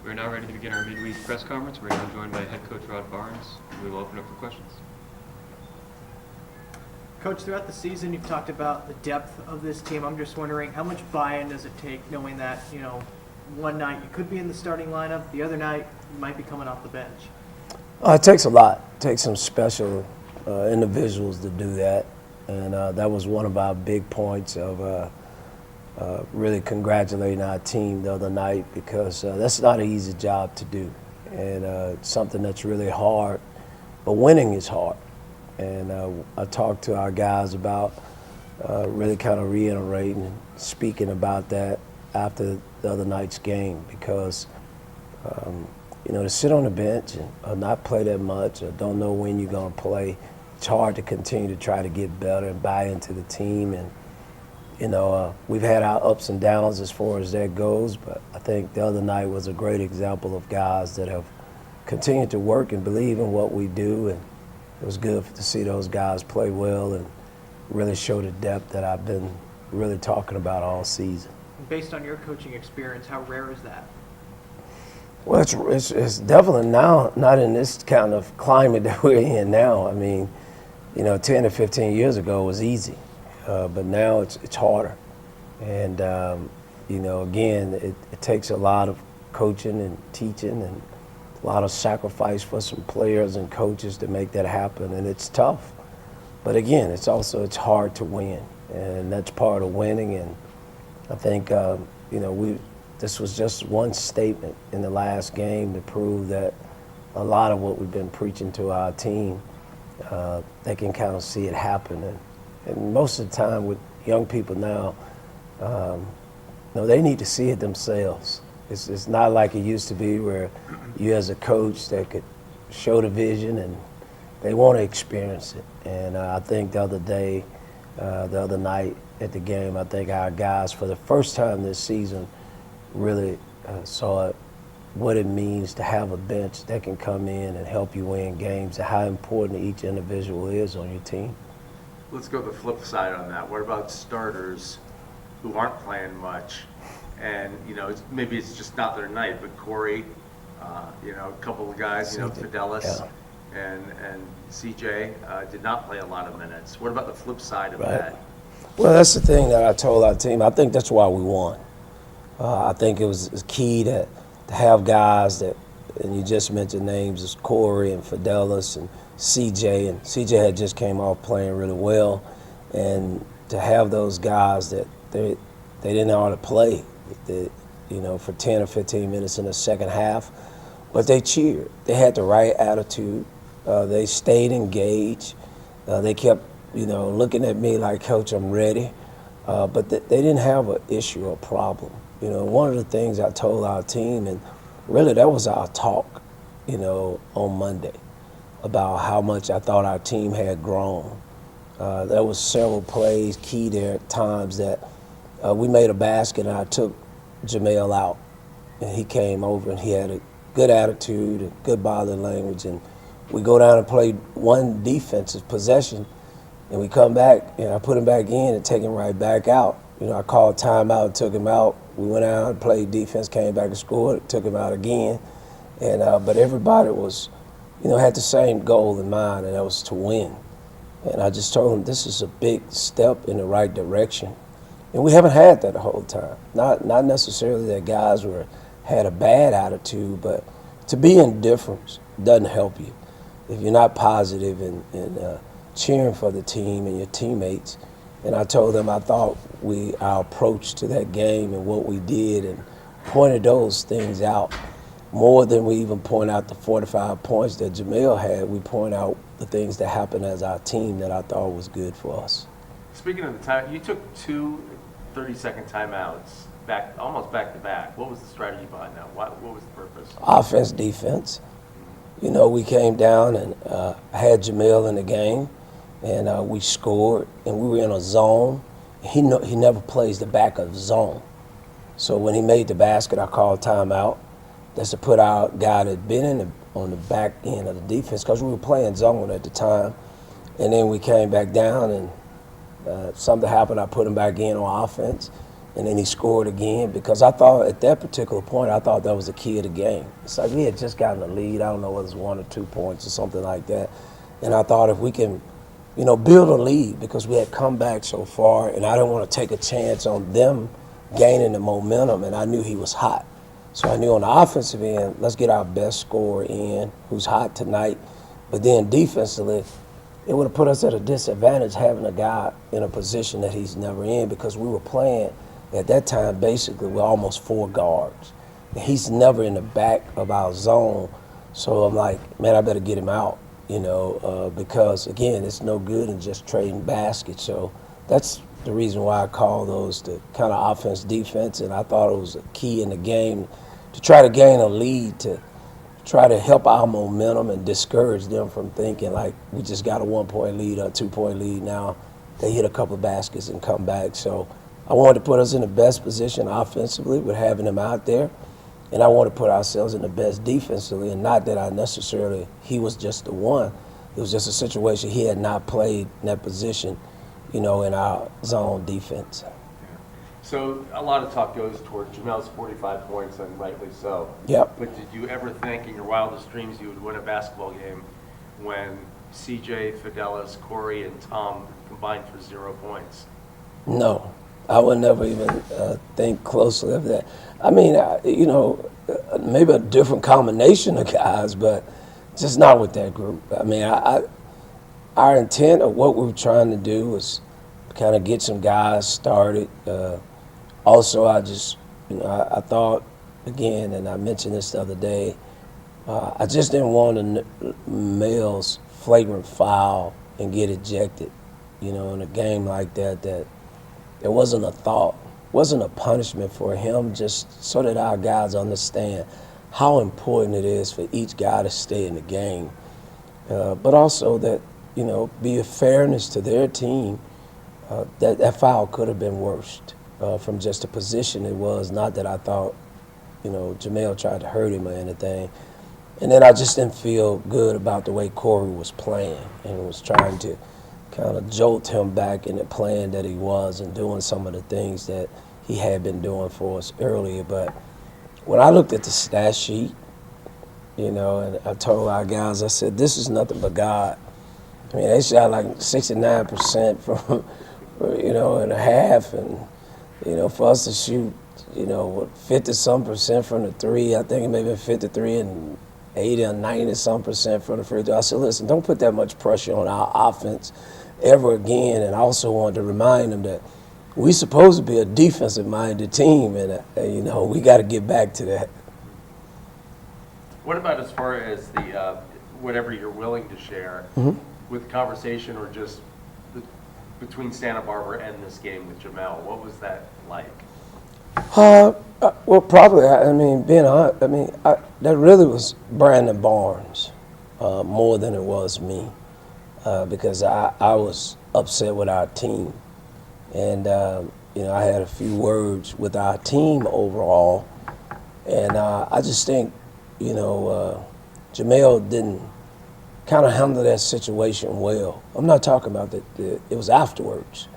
We're now ready to begin our midweek press conference. We're now joined by head coach Rod Barnes. We will open up for questions. Coach, throughout the season, you've talked about the depth of this team. I'm just wondering, how much buy-in does it take knowing that, one night you could be in the starting lineup, the other night you might be coming off the bench? It takes a lot. It takes some special individuals to do that. And that was one of our big points of really congratulating our team the other night, because that's not an easy job to do. And it's something that's really hard. But winning is hard. And I talked to our guys about really kind of reiterating and speaking about that after the other night's game, because to sit on the bench and not play that much, or don't know when you're going to play, it's hard to continue to try to get better and buy into the team. And we've had our ups and downs as far as that goes, but I think the other night was a great example of guys that have continued to work and believe in what we do. And it was good to see those guys play well and really show the depth that I've been really talking about all season. Based on your coaching experience, how rare is that? Well, it's definitely now not in this kind of climate that we're in now. I mean, 10 to 15 years ago was easy, but now it's harder. And, again, it takes a lot of coaching and teaching and a lot of sacrifice for some players and coaches to make that happen, and it's tough. But again, it's hard to win, and that's part of winning. And I think this was just one statement in the last game to prove that a lot of what we've been preaching to our team, they can kind of see it happen. And most of the time with young people now, they need to see it themselves. It's not like it used to be where you as a coach that could show the vision and they want to experience it. And I think the other night at the game, I think our guys for the first time this season really saw what it means to have a bench that can come in and help you win games and how important each individual is on your team. Let's go the flip side on that. What about starters who aren't playing much? And, maybe it's just not their night, but Corey, a couple of guys, Fidelis and CJ did not play a lot of minutes. What about the flip side of that? Well, that's the thing that I told our team. I think that's why we won. I think it was key to have guys that, and you just mentioned names as Corey and Fidelis and CJ, and CJ had just came off playing really well, and to have those guys that they didn't know how to play, for 10 or 15 minutes in the second half, but they cheered. They had the right attitude. They stayed engaged. They kept, looking at me like, Coach, I'm ready. But they didn't have an issue or problem. One of the things I told our team, and really that was our talk, on Monday, about how much I thought our team had grown. There was several plays, key there at times that we made a basket and I took Jamel out. And he came over and he had a good attitude and good body language. And we go down and play one defensive possession, and we come back and I put him back in and take him right back out. I called timeout, took him out. We went out and played defense, came back and scored, took him out again. And but everybody was, had the same goal in mind, and that was to win. And I just told him this is a big step in the right direction. And we haven't had that the whole time. Not necessarily that guys had a bad attitude, but to be indifferent doesn't help you. If you're not positive and cheering for the team and your teammates. And I told them I thought our approach to that game and what we did and pointed those things out more than we even point out the 45 points that Jamel had. We point out the things that happened as our team that I thought was good for us. Speaking of the time, you took two 30-second timeouts almost back to back. What was the strategy behind that? What was the purpose? Offense, defense. We came down and had Jamel in the game, and we scored, and we were in a zone. He never plays the back of the zone. So when he made the basket, I called timeout. That's to put our guy that had been on the back end of the defense, because we were playing zone at the time. And then we came back down, and something happened. I put him back in on offense. and then he scored again, because I thought at that particular point, I thought that was the key of the game. It's like we had just gotten a lead. I don't know whether it was 1 or 2 points or something like that. And I thought if we can, build a lead, because we had come back so far, and I didn't want to take a chance on them gaining the momentum, and I knew he was hot. So I knew on the offensive end, let's get our best scorer in, who's hot tonight. But then defensively, it would have put us at a disadvantage having a guy in a position that he's never in, because we were playing at that time basically with almost 4 guards. And he's never in the back of our zone. So I'm like, man, I better get him out, because again, it's no good in just trading baskets. So that's the reason why I call those the kind of offense defense, and I thought it was a key in the game to try to gain a lead, to try to help our momentum and discourage them from thinking like we just got a 1-point lead or a 2-point lead now. They hit a couple of baskets and come back. So I wanted to put us in the best position offensively with having them out there, and I wanted to put ourselves in the best defensively, and not that he was just the one. It was just a situation he had not played in that position, in our zone defense. So a lot of talk goes toward Jamel's 45 points, and rightly so. Yep. But did you ever think in your wildest dreams you would win a basketball game when CJ, Fidelis, Corey, and Tom combined for 0 points? No, I would never even think closely of that. I mean, maybe a different combination of guys, but just not with that group. I mean, our intent of what we were trying to do was kind of get some guys started. Also, I just, I thought, again, and I mentioned this the other day, I just didn't want Mel's flagrant foul and get ejected, in a game like that, that there wasn't a thought, wasn't a punishment for him, just so that our guys understand how important it is for each guy to stay in the game. But also that, be a fairness to their team, that foul could have been worse. From just the position it was, not that I thought, Jamel tried to hurt him or anything. And then I just didn't feel good about the way Corey was playing and was trying to kind of jolt him back in the plan that he was and doing some of the things that he had been doing for us earlier. But when I looked at the stat sheet, and I told our guys, I said, this is nothing but God. I mean, they shot like 69% from, in a half, and for us to shoot, 50-some% from the 3, I think it may have been 53 and 80 or 90-some% from the free throw. I said, listen, don't put that much pressure on our offense ever again. And I also wanted to remind them that we're supposed to be a defensive-minded team, and we got to get back to that. What about as far as the whatever you're willing to share with conversation or just between Santa Barbara and this game with Jamel? What was that like? Well, probably, being honest, that really was Brandon Barnes more than it was me, because I was upset with our team. And, I had a few words with our team overall, and I just think, Jamel didn't kind of handle that situation well. I'm not talking about that. It was afterwards.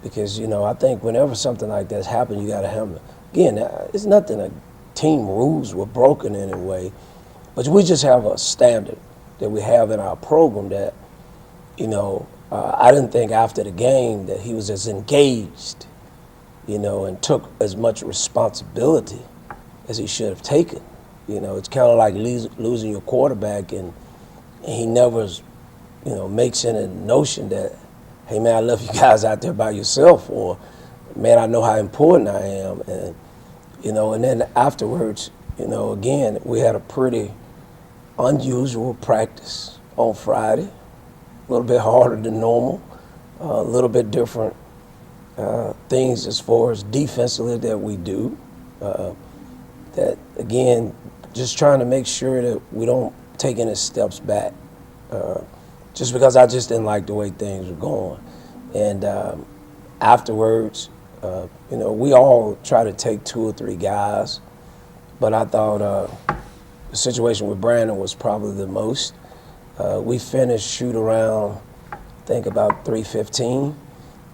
Because, I think whenever something like that's happened, you got to handle it. Again, it's nothing that team rules were broken in any way, but we just have a standard that we have in our program that, I didn't think after the game that he was as engaged, and took as much responsibility as he should have taken. It's kind of like losing your quarterback, and he never, makes any notion that, hey, man, I left you guys out there by yourself, or, man, I know how important I am. And, and then afterwards, again, we had a pretty unusual practice on Friday, a little bit harder than normal, a little bit different things as far as defensively that we do. That, again, just trying to make sure that we don't take any steps back. Just because I just didn't like the way things were going. And afterwards, we all try to take 2 or 3 guys, but I thought the situation with Brandon was probably the most. We finished shoot around, I think about 3:15,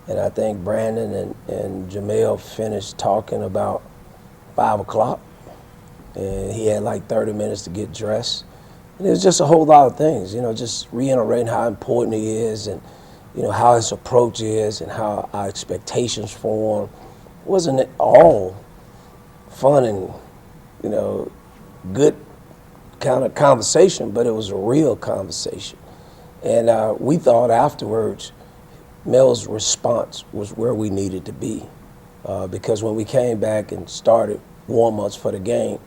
And I think Brandon and Jamel finished talking about 5 o'clock. And he had like 30 minutes to get dressed. And it was just a whole lot of things, just reiterating how important he is and, how his approach is and how our expectations for him. Wasn't it all fun and, good kind of conversation, but it was a real conversation. And we thought afterwards, Mel's response was where we needed to be. Because when we came back and started warm-ups for the game,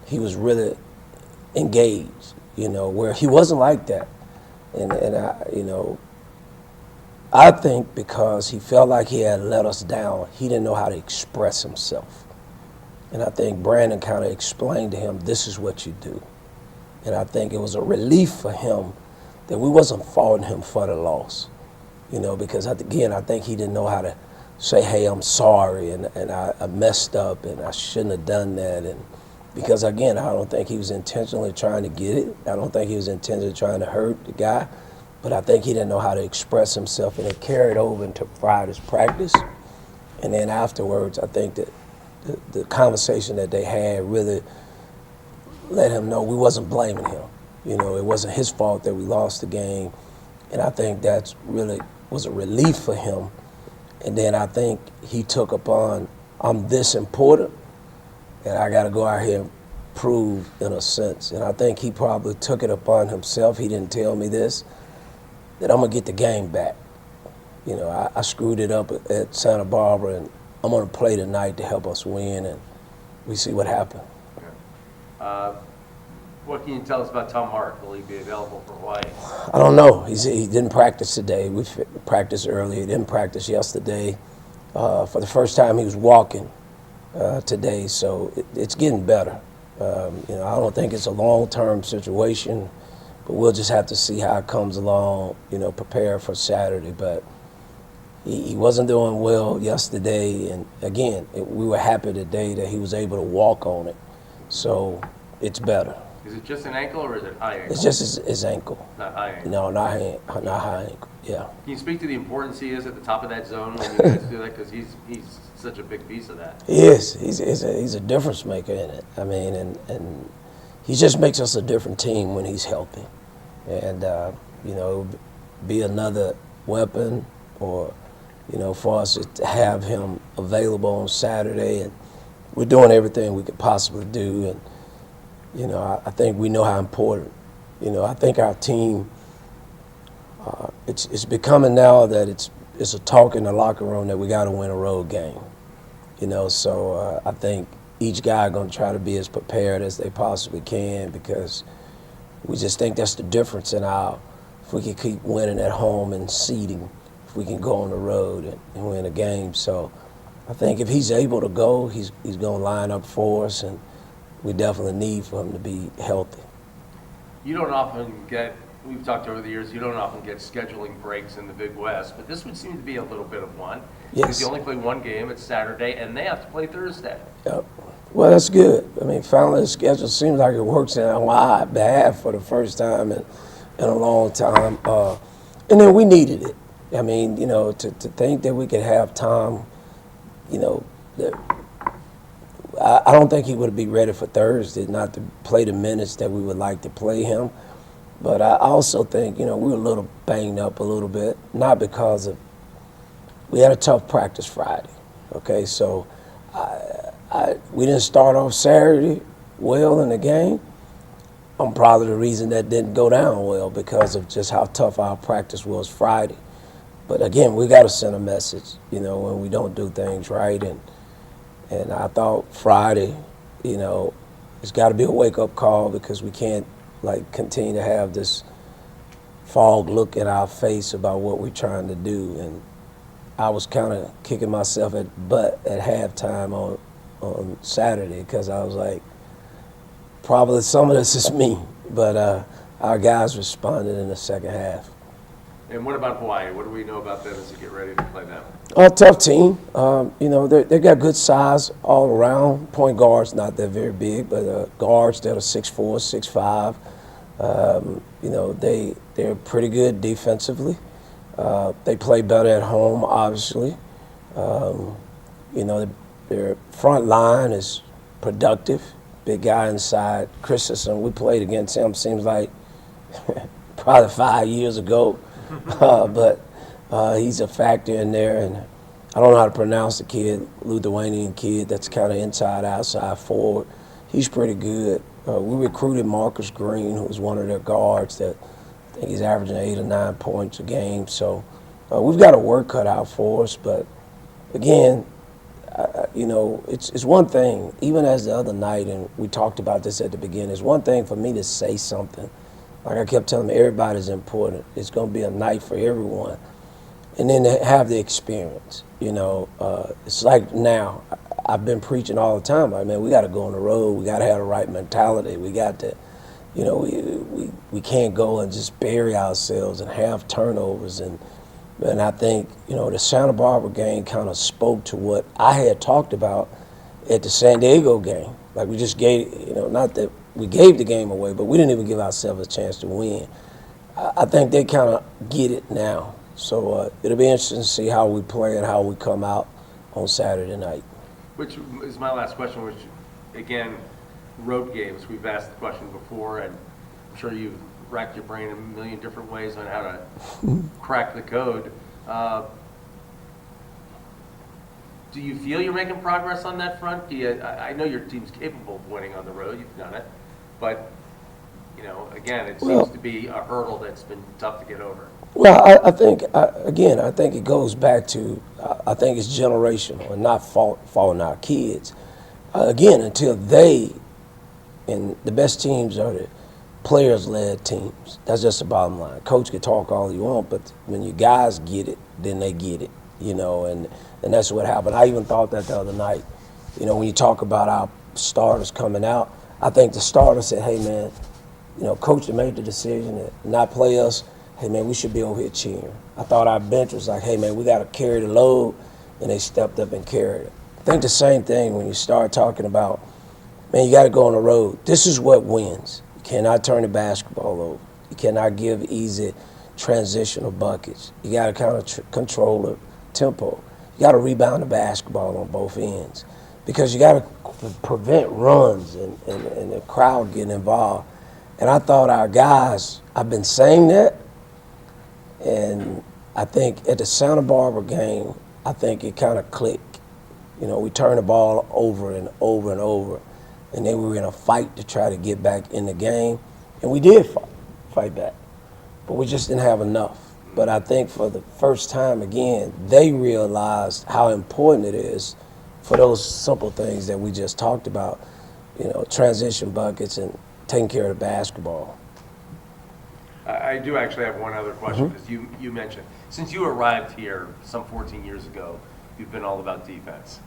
he was really engaged, where he wasn't like that. And I think because he felt like he had let us down, he didn't know how to express himself. And I think Brandon kind of explained to him, this is what you do. And I think it was a relief for him that we wasn't faulting him for the loss, because again, I think he didn't know how to say, hey, I'm sorry, and I messed up, and I shouldn't have done that. And because, again, I don't think he was intentionally trying to get it. I don't think he was intentionally trying to hurt the guy. But I think he didn't know how to express himself, and it carried over into Friday's practice. And then afterwards, I think that the conversation that they had really let him know we wasn't blaming him. It wasn't his fault that we lost the game. And I think that really was a relief for him. And then I think he took upon, I'm this important, and I got to go out here and prove, in a sense. And I think he probably took it upon himself. He didn't tell me this, that I'm going to get the game back. I screwed it up at Santa Barbara, and I'm going to play tonight to help us win, and we see what happened. What can you tell us about Tom Hart? Will he be available for Hawaii? I don't know. He didn't practice today. We practiced early. He didn't practice yesterday. For the first time, he was walking today, so it's getting better. I don't think it's a long-term situation, but we'll just have to see how it comes along, prepare for Saturday. But he wasn't doing well yesterday, and again, we were happy today that he was able to walk on it. So it's better. Is it just an ankle or is it high ankle? It's just his ankle. Not high ankle? No, not high ankle, yeah. Can you speak to the importance he is at the top of that zone when you guys do that? Because he's such a big piece of that. He is. He's a difference maker in it. I mean, and he just makes us a different team when he's healthy. And, be another weapon or, for us to have him available on Saturday. And we're doing everything we could possibly do. And, I think we know how important, I think our team, it's becoming now that it's a talk in the locker room that we got to win a road game. So I think each guy going to try to be as prepared as they possibly can, because we just think that's the difference in if we can keep winning at home and seeding, if we can go on the road and win a game. So I think if he's able to go, he's going to line up for us, and we definitely need for him to be healthy. You don't often get, we've talked over the years, you don't often get scheduling breaks in the Big West, but this would seem to be a little bit of one. Yes. Because you only play one game, it's Saturday, and they have to play Thursday. Yep. Well, that's good. I mean, finally the schedule seems like it works in our behalf for the first time in a long time. And then we needed it. I mean, to think that we could have Tom, I don't think he would be ready for Thursday, not to play the minutes that we would like to play him. But I also think, we were a little banged up a little bit, not because of, we had a tough practice Friday, okay? So we didn't start off Saturday well in the game. I'm probably the reason that didn't go down well, because of just how tough our practice was Friday. But again, we got to send a message, when we don't do things right. And I thought Friday, it's got to be a wake-up call, because we can't, continue to have this fog look in our face about what we're trying to do. And I was kind of kicking myself at butt at halftime on Saturday, because I was like, probably some of this is me. But our guys responded in the second half. And what about Hawaii? What do we know about them as you get ready to play them? A tough team. They got good size all around. Point guards, not that very big, but guards that are 6'4", 6'5". They're pretty good defensively. They play better at home, obviously. You know, their front line is productive. Big guy inside. Christensen, we played against him, seems like probably 5 years ago. But he's a factor in there. And I don't know how to pronounce the kid, Lithuanian kid that's kind of inside, outside, forward. He's pretty good. We recruited Marcus Green, who was one of their guards that I think he's averaging 8 or 9 points a game. So we've got a work cut out for us. But again, you know, it's one thing, even as the other night, and we talked about this at the beginning, it's one thing for me to say something. Like I kept telling them, everybody's important. It's going to be a night for everyone. And then to have the experience, you know. It's like now, I've been preaching all the time, like, man, we got to go on the road. We got to have the right mentality. We got to, you know, we can't go and just bury ourselves and have turnovers. And I think, you know, the Santa Barbara game kind of spoke to what I had talked about at the San Diego game. Like we just gave, you know, not that we gave the game away, but we didn't even give ourselves a chance to win. I think they kind of get it now. So it'll be interesting to see how we play and how we come out on Saturday night. Which is my last question, which, again, road games, we've asked the question before, and I'm sure you've racked your brain in a million different ways on how to crack the code. Do you feel you're making progress on that front? I know your team's capable of winning on the road, you've done it, but, you know, again, it seems to be a hurdle that's been tough to get over. Well, I think, again, I think it goes back to, I think it's generational and not faulting our kids. Again, until they, and the best teams are the players-led teams. That's just the bottom line. Coach can talk all you want, but when you guys get it, then they get it, you know, and that's what happened. I even thought that the other night. You know, when you talk about our starters coming out, I think the starters said, hey, man, you know, Coach made the decision to not play us. Hey, man, we should be over here cheering. I thought our bench was like, hey, man, we got to carry the load, and they stepped up and carried it. I think the same thing when you start talking about, man, you got to go on the road. This is what wins. You cannot turn the basketball over. You cannot give easy transitional buckets. You got to kind of control the tempo. You got to rebound the basketball on both ends because you got to prevent runs and the crowd getting involved. And I thought our guys, I've been saying that, and I think at the Santa Barbara game, I think it kind of clicked. You know, we turned the ball over and over and over, and then we were in a fight to try to get back in the game, and we did fight back, but we just didn't have enough. But I think for the first time again, they realized how important it is for those simple things that we just talked about, you know, transition buckets and taking care of the basketball. I do actually have one other question, because you mentioned, since you arrived here some 14 years ago, you've been all about defense.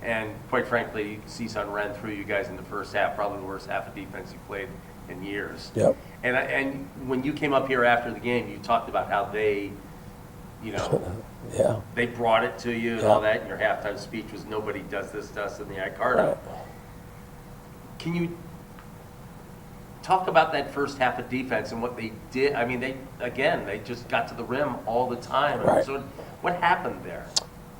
And quite frankly, CSUN ran through you guys in the first half, probably the worst half of defense you played in years. Yep. And when you came up here after the game, you talked about how they, you know, Yeah. they brought it to you and all that, and your halftime speech was nobody does this to us in the Icardo. Right. Can you talk about that first half of defense and what they did? I mean, they just got to the rim all the time. Right. So what happened there?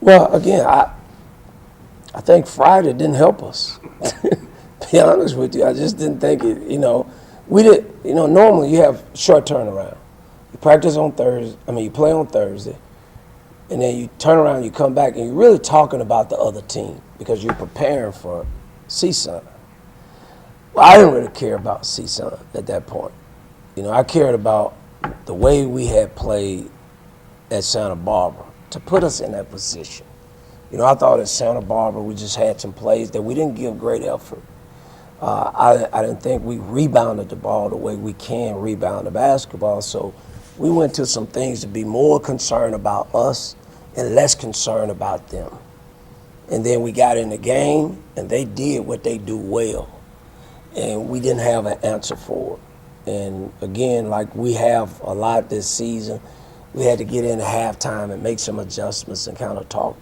Well, again, I think Friday didn't help us. To be honest with you, I just didn't think it, you know. We did, you know, normally you have short turnaround. You practice on Thursday, you play on Thursday, and then you turn around, you come back, and you're really talking about the other team because you're preparing for CSUN. Well, I didn't really care about CSUN at that point. You know, I cared about the way we had played at Santa Barbara to put us in that position. You know, I thought at Santa Barbara we just had some plays that we didn't give great effort. I didn't think we rebounded the ball the way we can rebound the basketball, so we went to some things to be more concerned about us and less concerned about them. And then we got in the game, and they did what they do well, and we didn't have an answer for it. And again, like we have a lot this season, we had to get into halftime and make some adjustments and kind of talk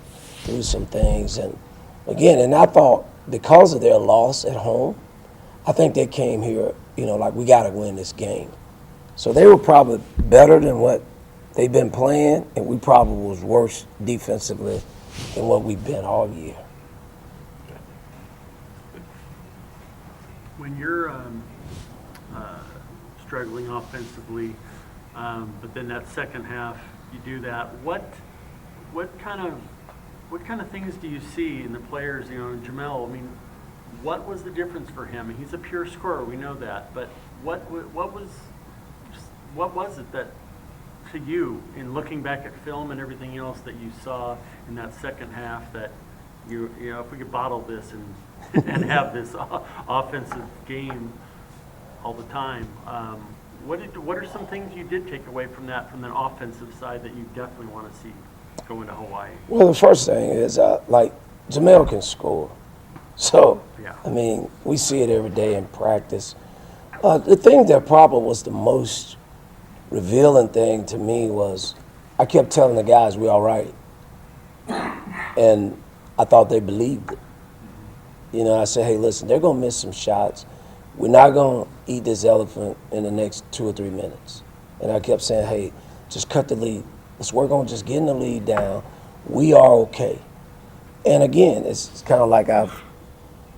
through some things. And again, and I thought because of their loss at home, I think they came here, you know, like we got to win this game. So they were probably better than what they've been playing, and we probably was worse defensively than what we've been all year. When you're struggling offensively, but then that second half you do that, what kind of things do you see in the players? You know, Jamel. I mean, what was the difference for him? He's a pure scorer, we know that. But what was it that, to you, in looking back at film and everything else that you saw in that second half, that you know, if we could bottle this and have this offensive game all the time, what are some things you did take away from that, from the offensive side, that you definitely want to see going to Hawaii? Well, the first thing is, like, Jamel can score. So, Yeah. I mean, we see it every day in practice. The thing that probably was the most revealing thing to me was I kept telling the guys, we're all right. And I thought they believed it. You know, I said, hey, listen, they're going to miss some shots. We're not going to eat this elephant in the next 2 or 3 minutes. And I kept saying, hey, just cut the lead. Let's work on just getting the lead down. We are okay. And again, it's kind of like I've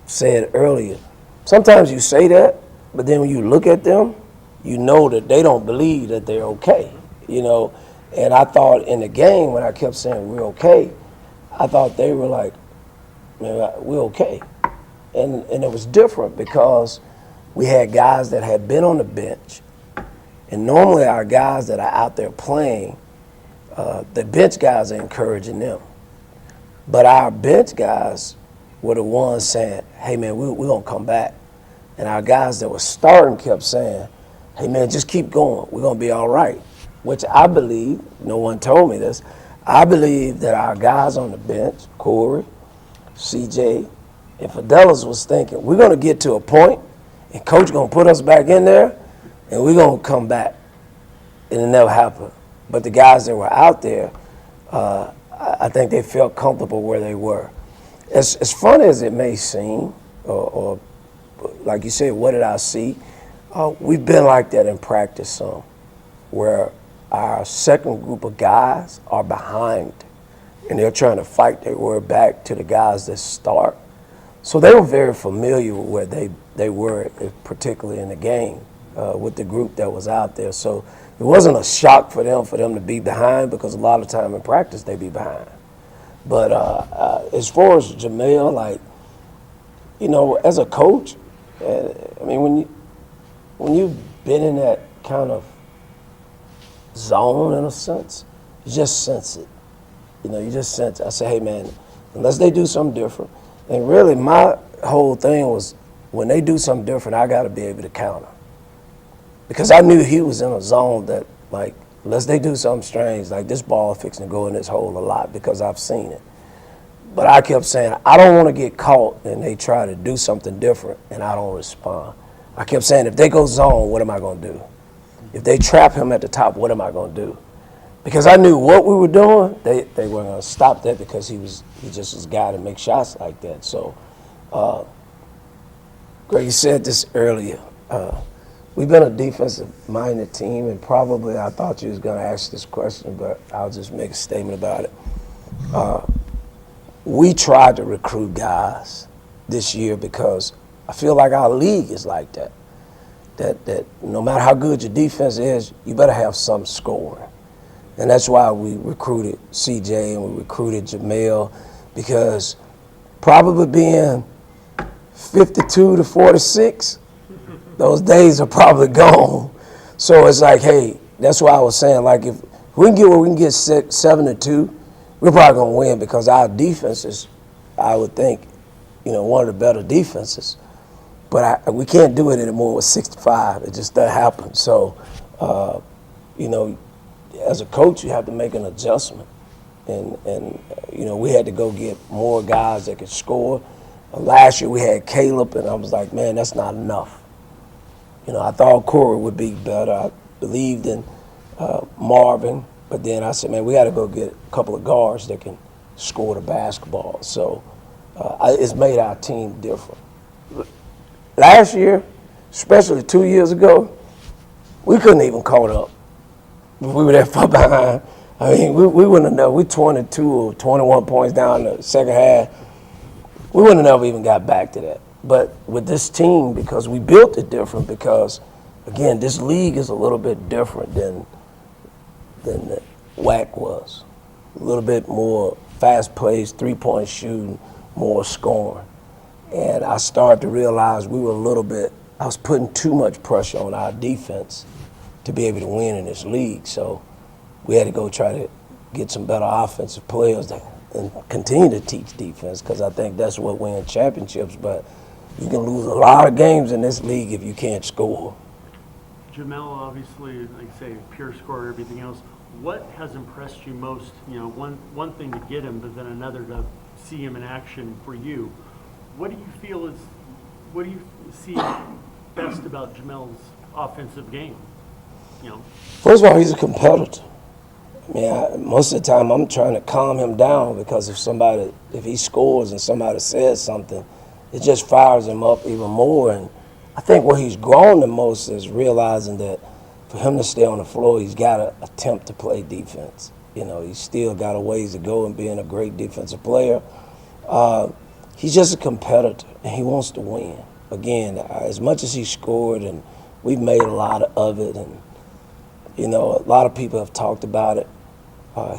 said earlier. Sometimes you say that, but then when you look at them, you know that they don't believe that they're okay, you know. And I thought in the game, when I kept saying we're okay, I thought they were like, man, we're okay. And it was different because we had guys that had been on the bench. And normally our guys that are out there playing, the bench guys are encouraging them. But our bench guys were the ones saying, hey, man, we're going to come back. And our guys that were starting kept saying, hey, man, just keep going. We're going to be all right, which I believe, no one told me this, I believe that our guys on the bench, Corey, CJ, and Fidelis was thinking, we're going to get to a point, and Coach going to put us back in there, and we're going to come back. And it never happened. But the guys that were out there, I think they felt comfortable where they were. As funny as it may seem, or like you said, what did I see? We've been like that in practice some, where our second group of guys are behind, and they're trying to fight their way back to the guys that start. So they were very familiar with where they were, particularly in the game, with the group that was out there. So it wasn't a shock for them to be behind, because a lot of time in practice they be behind. But as far as Jamel, like, you know, as a coach, I mean, when you've been in that kind of zone in a sense, you just sense it. You know, you just sense it. I say, hey, man, unless they do something different. And really, my whole thing was, when they do something different, I got to be able to counter. Because I knew he was in a zone that, like, unless they do something strange, like this ball fixing to go in this hole a lot, because I've seen it. But I kept saying, I don't want to get caught and they try to do something different and I don't respond. I kept saying, if they go zone, what am I going to do? If they trap him at the top, what am I going to do? Because I knew what we were doing, they weren't going to stop that, because he just was a guy to make shots like that. So, Greg, you said this earlier. We've been a defensive-minded team, and probably I thought you was going to ask this question, but I'll just make a statement about it. We tried to recruit guys this year because I feel like our league is like that. That no matter how good your defense is, you better have some scoring. And that's why we recruited CJ and we recruited Jamel, because probably being 52 to 46, those days are probably gone. So it's like, hey, that's why I was saying, like, if we can get where we can get 7-2, we're probably going to win, because our defense is, I would think, you know, one of the better defenses. But we can't do it anymore with 65. It just doesn't happen. So, you know, as a coach, you have to make an adjustment. And you know, we had to go get more guys that could score. Last year we had Caleb, and I was like, man, that's not enough. You know, I thought Corey would be better. I believed in Marvin. But then I said, man, we got to go get a couple of guards that can score the basketball. So it's made our team different. Last year, especially 2 years ago, we couldn't even caught up. we were that far behind. I mean, we wouldn't have known. We 22 or 21 points down the second half. We wouldn't have never even got back to that. But with this team, because we built it different, because, again, this league is a little bit different than the WAC was. A little bit more fast-paced, three-point shooting, more scoring. And I started to realize I was putting too much pressure on our defense to be able to win in this league. So we had to go try to get some better offensive players and continue to teach defense, because I think that's what wins championships. But you can lose a lot of games in this league if you can't score. Jamel, obviously, like I say, pure scorer, everything else. What has impressed you most? You know, one thing to get him, but then another to see him in action for you. What do you see best about Jamel's offensive game? You know, First of all, he's a competitor. I mean, most of the time I'm trying to calm him down, because if he scores and somebody says something, it just fires him up even more. And I think where he's grown the most is realizing that for him to stay on the floor, he's got to attempt to play defense. You know, he's still got a ways to go in being a great defensive player. He's just a competitor, and he wants to win. Again, as much as he scored, and we've made a lot of it, and you know, a lot of people have talked about it.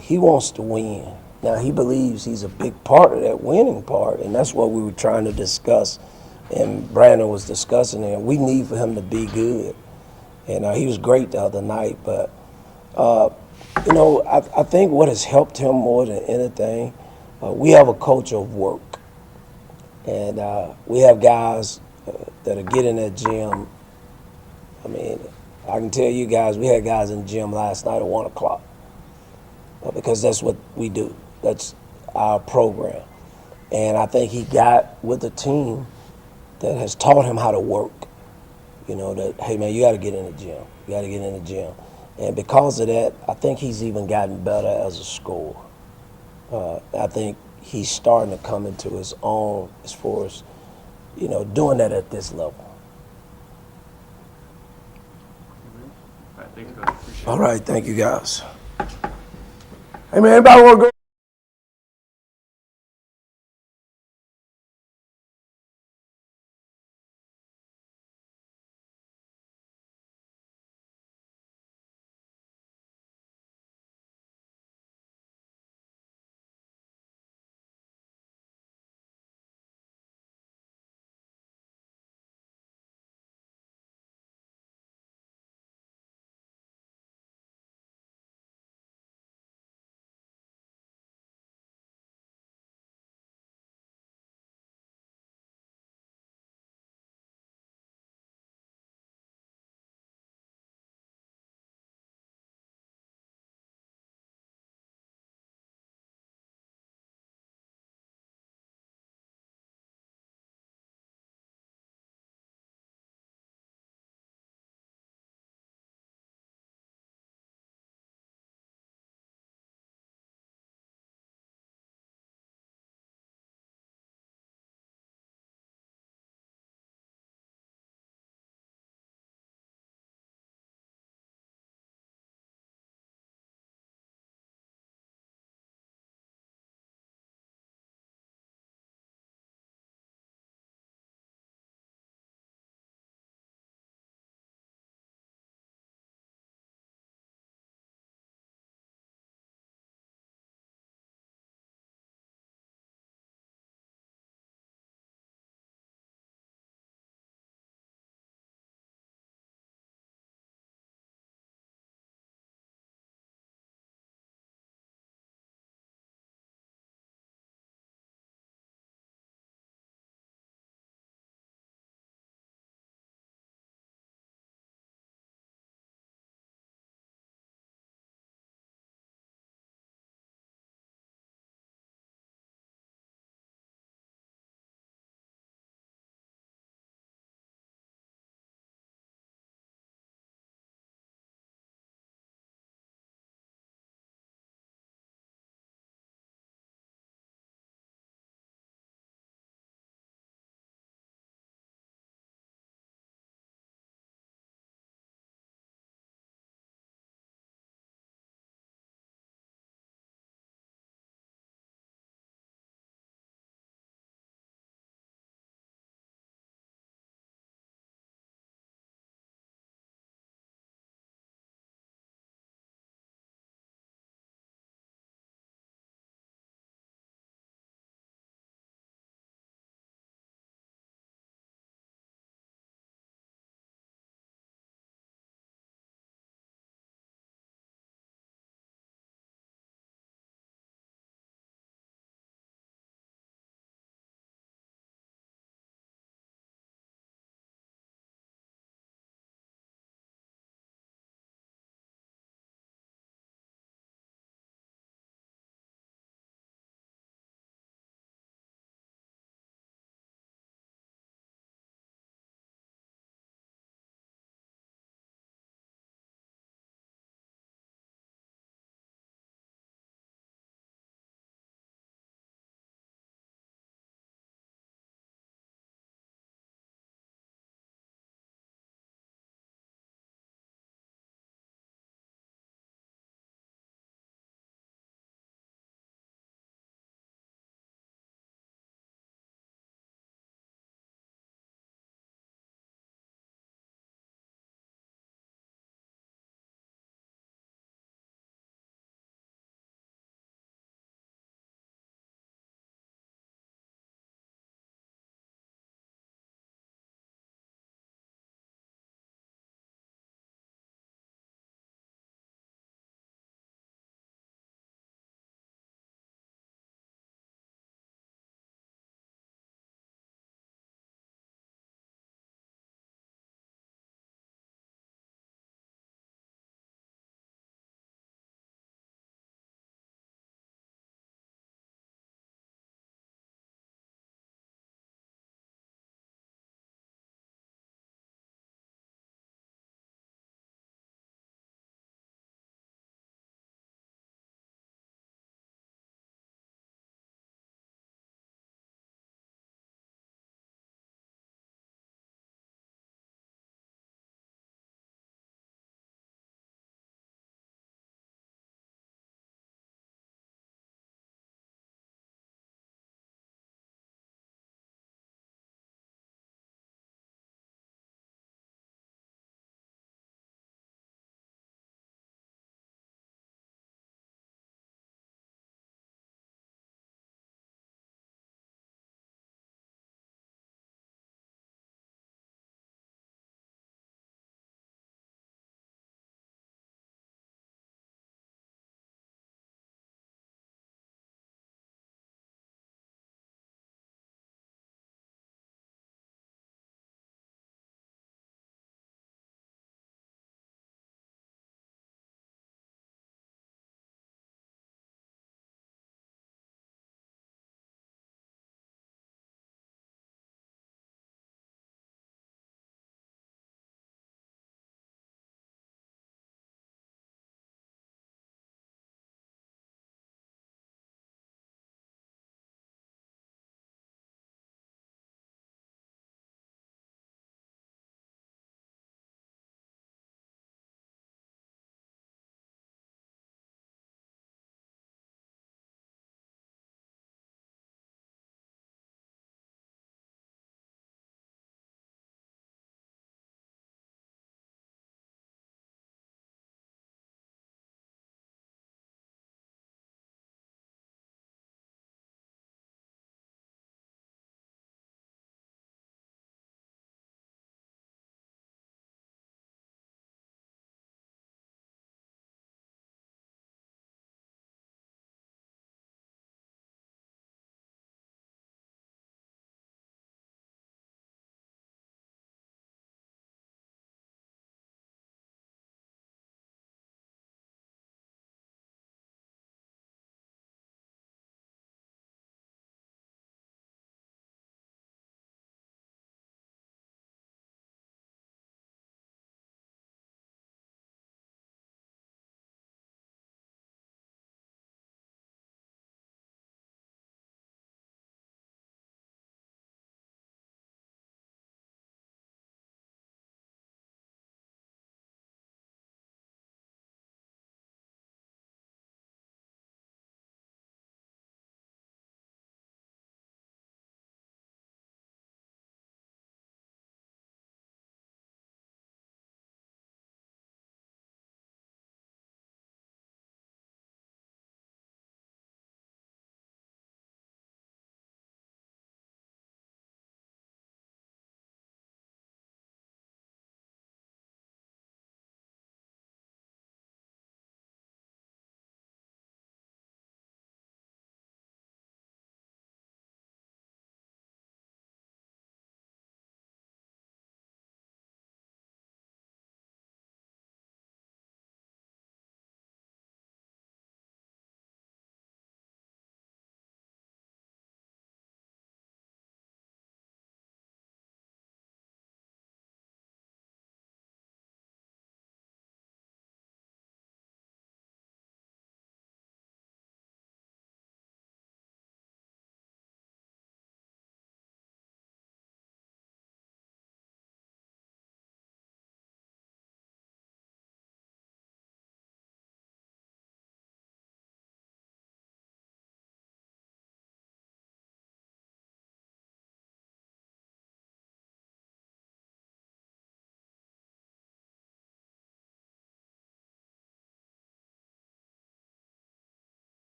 He wants to win. Now, he believes he's a big part of that winning part, and that's what we were trying to discuss, and Brandon was discussing it. We need for him to be good, and he was great the other night. But, you know, I think what has helped him more than anything, we have a culture of work, and we have guys that are getting that gym. I mean, I can tell you guys, we had guys in the gym last night at 1 o'clock, because that's what we do. That's our program. And I think he got with a team that has taught him how to work. You know, that, hey, man, you got to get in the gym. You got to get in the gym. And because of that, I think he's even gotten better as a scorer. I think he's starting to come into his own as far as, you know, doing that at this level. All right, thanks, Coach. Appreciate it. All right, thank you, guys. Hey, man, anybody want to go?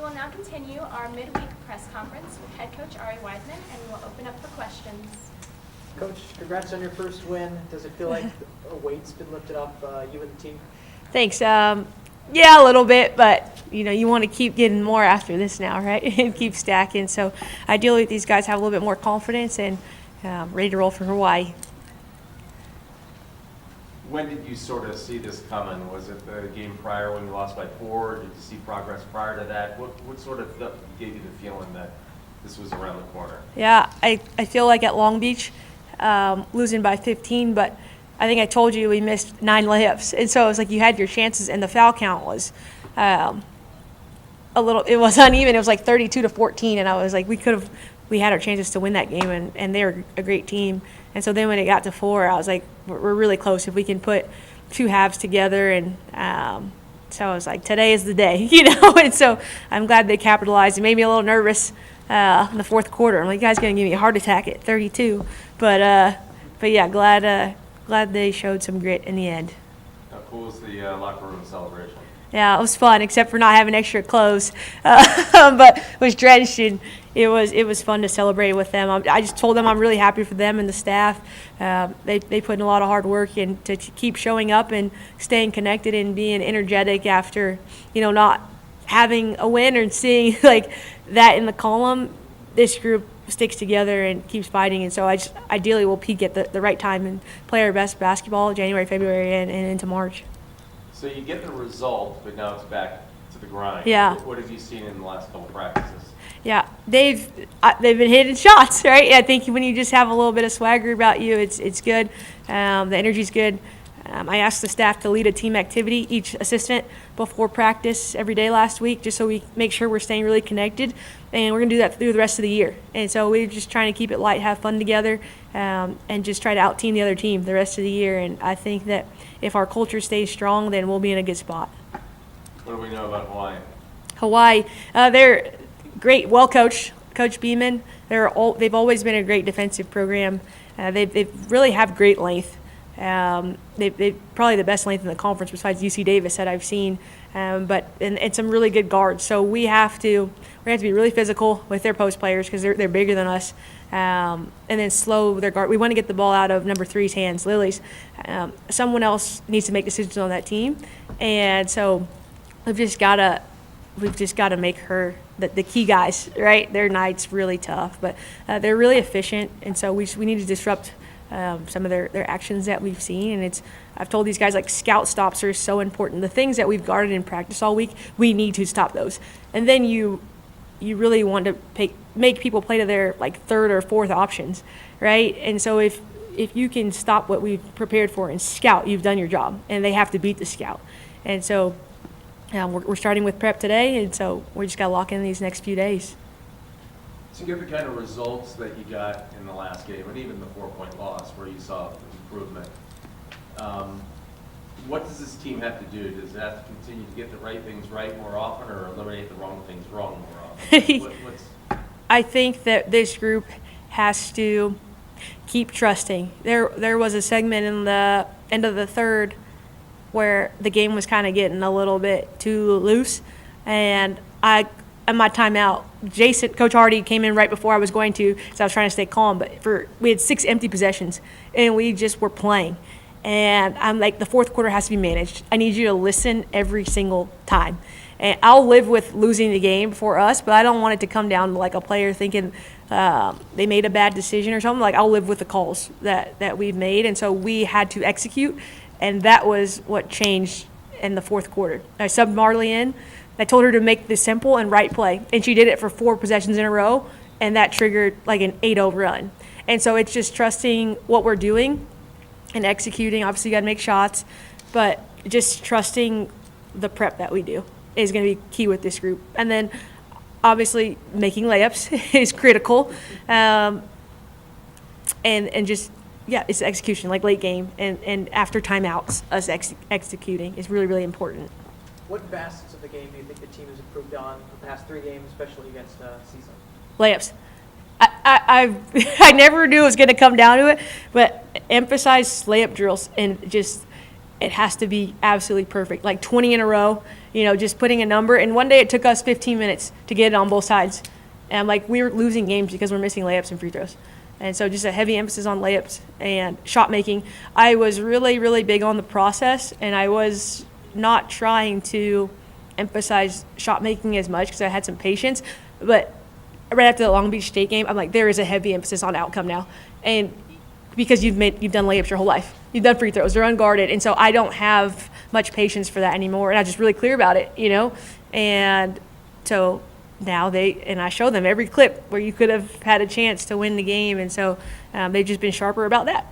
will now continue our midweek press conference with head coach Ari Wideman, and we will open up for questions. Coach, congrats on your first win. Does it feel like a weight's been lifted off you and the team? Thanks. Yeah, a little bit, but you want to keep getting more after this now, right? And keep stacking. So ideally, these guys have a little bit more confidence and ready to roll for Hawaii. When did you sort of see this coming? Was it the game prior when you lost by 4? Did you see progress prior to that? What sort of gave you the feeling that this was around the corner? Yeah, I feel like at Long Beach, losing by 15, but I think I told you we missed 9 layups. And so it was like you had your chances, and the foul count was it was uneven. It was like 32-14, and I was like, we had our chances to win that game, and they were a great team. And so then when it got to 4, I was like, we're really close if we can put 2 halves together. And so I was like, today is the day, And so I'm glad they capitalized. It made me a little nervous in the fourth quarter. I'm like, you guys going to give me a heart attack at 32. But yeah, glad they showed some grit in the end. How cool was the locker room celebration? Yeah, it was fun, except for not having extra clothes, but was drenched, and it was fun to celebrate with them. I just told them I'm really happy for them and the staff. They put in a lot of hard work and to keep showing up and staying connected and being energetic after not having a win or seeing like that in the column. This group sticks together and keeps fighting, and so ideally we'll peak at the right time and play our best basketball January, February, and into March. So you get the result, but now it's back to the grind. Yeah. What have you seen in the last couple practices? Yeah, they've been hitting shots, right? I think when you just have a little bit of swagger about you, it's good. The energy's good. I asked the staff to lead a team activity, each assistant, before practice every day last week, just so we make sure we're staying really connected. And we're going to do that through the rest of the year. And so we're just trying to keep it light, have fun together, and just try to out-team the other team the rest of the year. And I think that if our culture stays strong, then we'll be in a good spot. What do we know about Hawaii? Hawaii, they're great, well-coached. Coach Beeman, they've always been a great defensive program. They really have great length. They probably the best length in the conference besides UC Davis that I've seen, but some really good guards. So we have to be really physical with their post players because they're bigger than us, and then slow their guard. We want to get the ball out of number 3's hands, Lily's. Someone else needs to make decisions on that team, and so we've just got to make her the key guys, right? Their night's really tough, but they're really efficient, and so we need to disrupt some of their actions that we've seen. And I've told these guys, like, scout stops are so important. The things that we've guarded in practice all week, we need to stop those. And then you really want to make people play to their like 3rd or 4th options, right? And so if you can stop what we've prepared for and scout, you've done your job, and they have to beat the scout. And so we're starting with prep today, and so we just got to lock in these next few days. To get the kind of results that you got in the last game, and even the 4-point loss where you saw improvement, what does this team have to do? Does it have to continue to get the right things right more often, or eliminate the wrong things wrong more often? I think that this group has to keep trusting. There was a segment in the end of the 3rd where the game was kind of getting a little bit too loose, and at my timeout, Coach Hardy came in right before I was going to, so I was trying to stay calm. But we had 6 empty possessions, and we just were playing. And I'm like, the fourth quarter has to be managed. I need you to listen every single time. And I'll live with losing the game for us, but I don't want it to come down to like a player thinking they made a bad decision or something. Like, I'll live with the calls that we've made. And so we had to execute, and that was what changed in the fourth quarter. I subbed Marley in. I told her to make the simple and right play, and she did it for 4 possessions in a row, and that triggered like an 8-0 run. And so it's just trusting what we're doing and executing. Obviously, you got to make shots, but just trusting the prep that we do is going to be key with this group. And then, obviously, making layups is critical, and just, yeah, it's execution, like late game and after timeouts, us executing is really, really important. What facets of the game do you think the team has improved on the past 3 games, especially against CSUB? Layups. I never knew it was going to come down to it, but emphasize layup drills and just it has to be absolutely perfect, like 20 in a row, just putting a number. And one day it took us 15 minutes to get it on both sides. And like we were losing games because we're missing layups and free throws. And so just a heavy emphasis on layups and shot making. I was really, really big on the process, and I was not trying to emphasize shot making as much because I had some patience. But right after the Long Beach State game, I'm like, there is a heavy emphasis on outcome now. And because you've done layups your whole life. You've done free throws. They're unguarded. And so I don't have much patience for that anymore. And I was just really clear about it, And so now I show them every clip where you could have had a chance to win the game. And so they've just been sharper about that.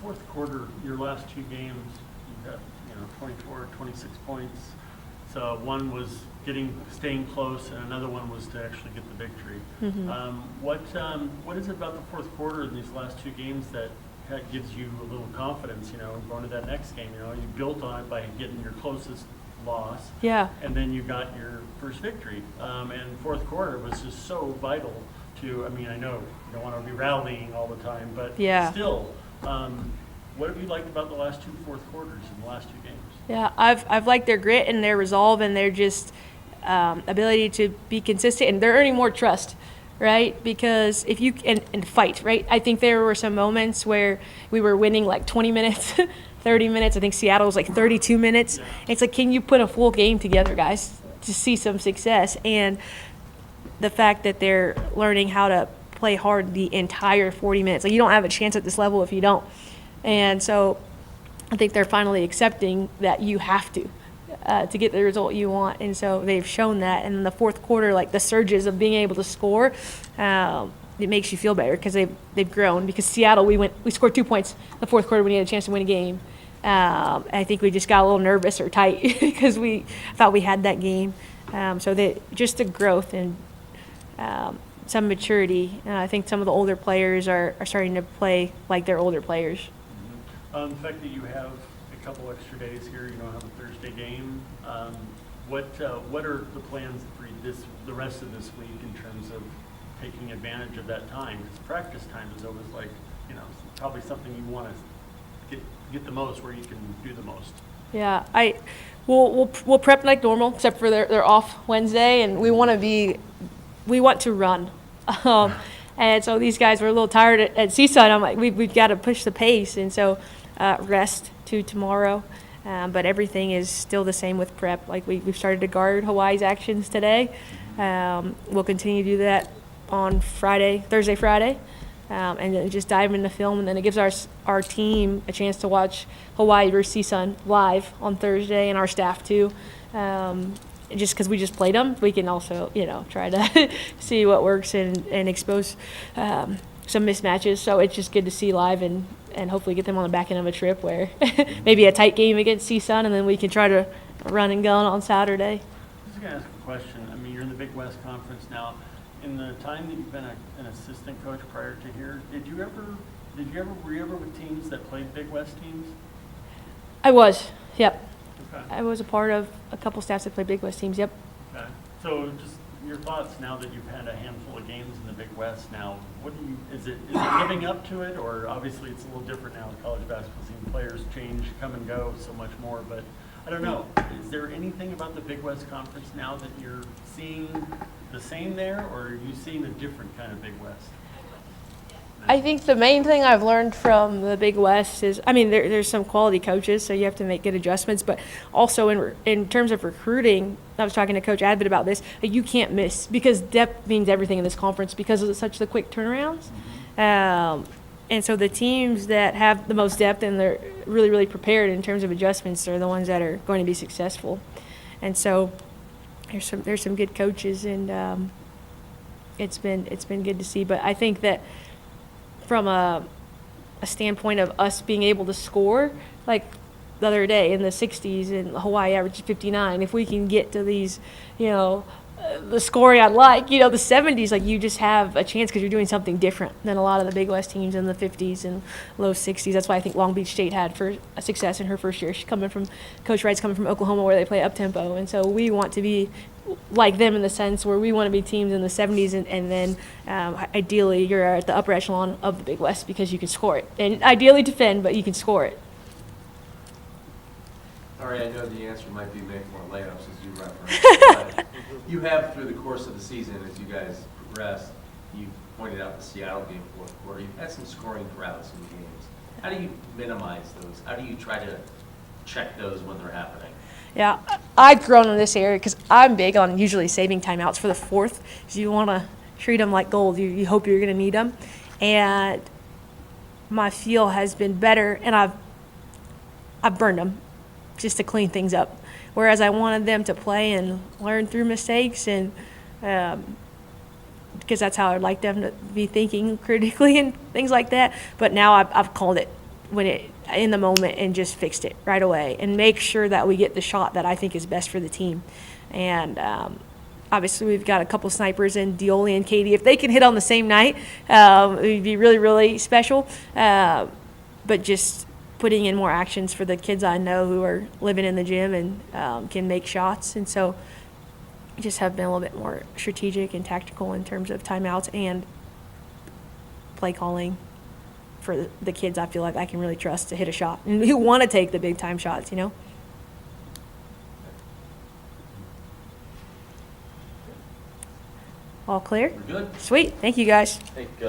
Fourth quarter, your last two games, you got 24, 26 points. So one was staying close, and another one was to actually get the victory. What is it about the fourth quarter in these last two games that gives you a little confidence, going to that next game? You built on it by getting your closest loss. Yeah. And then you got your first victory. And fourth quarter was just so vital to, I know you don't want to be rallying all the time, but still, what have you liked about the last two fourth quarters in the last two games? Yeah, I've liked their grit and their resolve and their just ability to be consistent, and they're earning more trust, right? Because if you and fight, right? I think there were some moments where we were winning like 20 minutes, 30 minutes. I think Seattle was like 32 minutes. Yeah. It's like, can you put a full game together, guys, to see some success? And the fact that they're learning how to play hard the entire 40 minutes. Like, you don't have a chance at this level if you don't. And so I think they're finally accepting that you have to get the result you want. And so they've shown that. And in the fourth quarter, like the surges of being able to score, it makes you feel better because they've grown. Because Seattle, we scored 2 points in the fourth quarter when we had a chance to win a game. I think we just got a little nervous or tight because we thought we had that game. So just the growth and some maturity. I think some of the older players are starting to play like they're older players. The fact that you have a couple extra days here, you don't have a Thursday game. What are the plans for the rest of this week in terms of taking advantage of that time? Because practice time is always like, probably something you want to get the most, where you can do the most. Yeah, we'll prep like normal, except for they're off Wednesday, and we want to run. And so these guys were a little tired at CSUB. I'm like, we've got to push the pace, and so rest to tomorrow. But everything is still the same with prep. Like we've started to guard Hawaii's actions today. We'll continue to do that on Thursday, Friday, and then just dive into film. And then it gives our team a chance to watch Hawaii versus CSUN live on Thursday, and our staff too. Just because we just played them, we can also, try to see what works and expose some mismatches. So it's just good to see live and hopefully get them on the back end of a trip where maybe a tight game against CSUN, and then we can try to run and gun on Saturday. I was going to ask a question. You're in the Big West Conference now. In the time that you've been an assistant coach prior to here, were you ever with teams that played Big West teams? I was, yep. Okay. I was a part of a couple staffs that played Big West teams, yep. Okay. So just your thoughts now that you've had a handful of games in the Big West now, is it living up to it, or obviously it's a little different now in college basketball scene, players change, come and go so much more, but I don't know. Is there anything about the Big West Conference now that you're seeing the same there, or are you seeing a different kind of Big West? I think the main thing I've learned from the Big West is, there's some quality coaches, so you have to make good adjustments, but also in terms of recruiting, I was talking to Coach Advent about this, you can't miss, because depth means everything in this conference because of such the quick turnarounds. And so the teams that have the most depth and they're really, really prepared in terms of adjustments are the ones that are going to be successful. And so there's some good coaches, and it's been good to see. But I think that from a standpoint of us being able to score, like the other day in the 60s and Hawaii averaged 59, if we can get to these, the scoring I'd like, the 70s, like you just have a chance because you're doing something different than a lot of the Big West teams in the 50s and low 60s. That's why I think Long Beach State had a success in her first year. Coach Wright's coming from Oklahoma where they play up-tempo. And so we want to be like them in the sense where we want to be teams in the 70s and then ideally you're at the upper echelon of the Big West because you can score it. And ideally defend, but you can score it. All right, I know the answer might be make more layups as you referenced, but you have through the course of the season, as you guys progressed, you pointed out the Seattle game fourth quarter, you've had some scoring crowds in games. How do you minimize those? How do you try to check those when they're happening? Yeah, I've grown in this area because I'm big on usually saving timeouts for the fourth. Because you want to treat them like gold. You hope you're going to need them. And my feel has been better, and I've burned them just to clean things up. Whereas I wanted them to play and learn through mistakes, and because that's how I'd like them to be thinking critically and things like that. But now I've called it in the moment and just fixed it right away and make sure that we get the shot that I think is best for the team. And obviously we've got a couple snipers in Dioli and Katie. If they can hit on the same night, it would be really, really special. But just putting in more actions for the kids I know who are living in the gym and can make shots. And so just have been a little bit more strategic and tactical in terms of timeouts and play calling for the kids I feel like I can really trust to hit a shot and who want to take the big time shots, you know? All clear? We're good. Sweet. Thank you, guys. I think